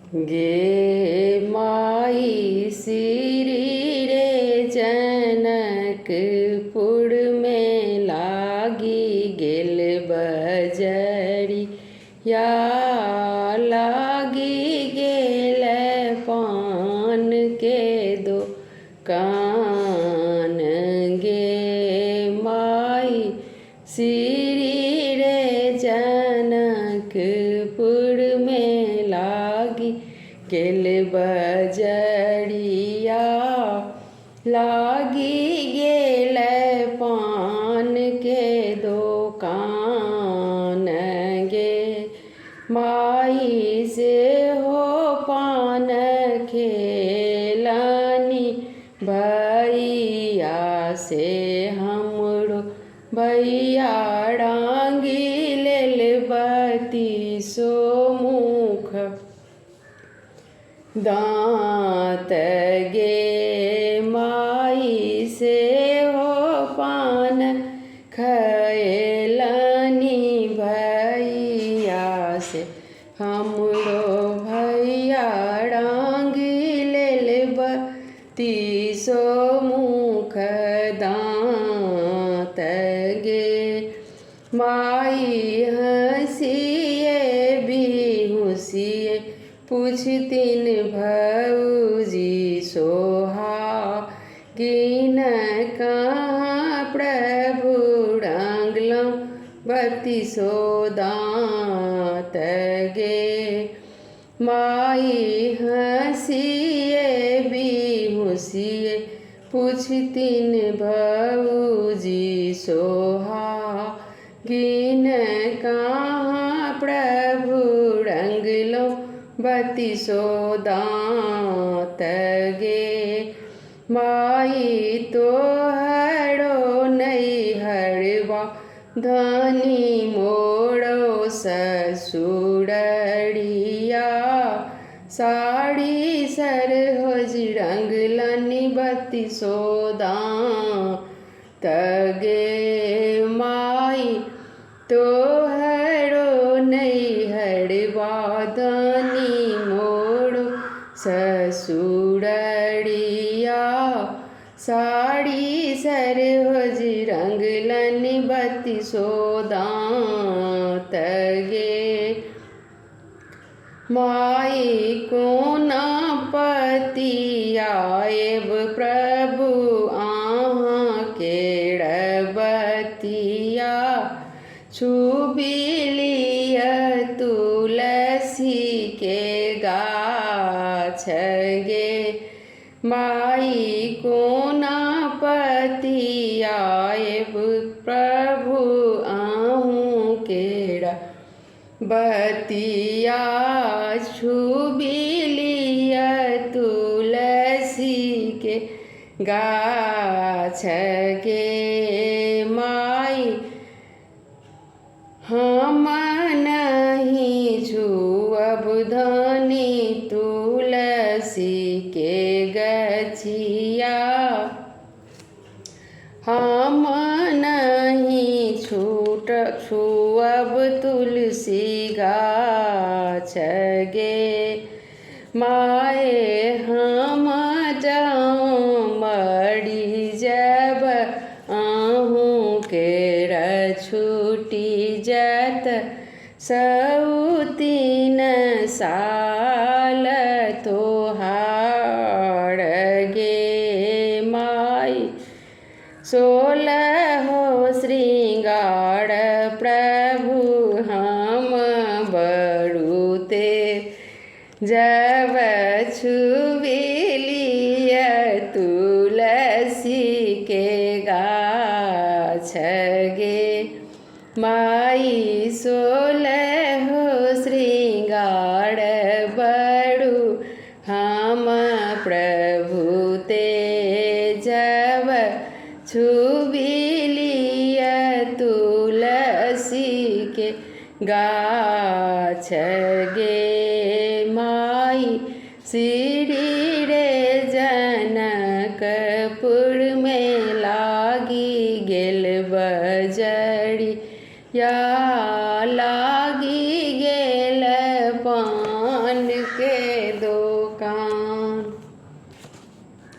गे माई श्री रे जनकपुर में लागी गेल बजरिया, लागी गेल पान के दुकान। गे माई श्री रे जनकपुर में लागी गेल बजरिया, लागी गेल पान के दुकान। गे माई से हो पान खेलानी, भैया से हमरो भैया डांगी लेल 32 मुख दांत। गे माई से हो पान खैलानी, भैया से हमरो भैया डांगी लेल 32 मुख दांत। गे माई हंसिए बिहुसिए पूछतिन, भौजी सोहागिन कहाँ प्रभु डांगलौं 32 दांत। गे माई हंसिए बिहुसिए पूछतिन, भौजी सोहागिन कहाँ प्रभु डांगलौं 32 दांत। गे माई तोहरो नैहरवा धनी मोरो ससुररिया, साड़ी सरहोज डांगलनी 32 दांत। गे माई तोहरो नैहरवा धनी मोरो ससुररिया, साड़ी सरहोज डांगलनी 32 दांत। गे माई कोना पतियाएब प्रभु आहाँ केड़ बतिया, छुबिलिय तुलसी के गाछ। गे माई कोना पतियाएब प्रभु आहूँ केड़ा बतिया, छुबिलिय तुलसी के गाछ। गे माई हम नहीं छुअब धनी तुलसी के गछिया, हम नहीं छुअब तुलसी गाछ। गे माए हम जाऊँ मरी जब आहूँ केड़ छूटी जत 3 साल तोहार। गे माई 16 श्रृंगार प्रभु हम बड़ूते, जब छुबिलिय तुलसी के गाछ। गे माई 16 श्रृंगार बड़ू हम प्रभु ते, जब छुबिलिय तुलसी के गाछ। गे माई श्री रे जनकपुर में लागी गेल बजरिया, लागी गेल पान पान के दुकान।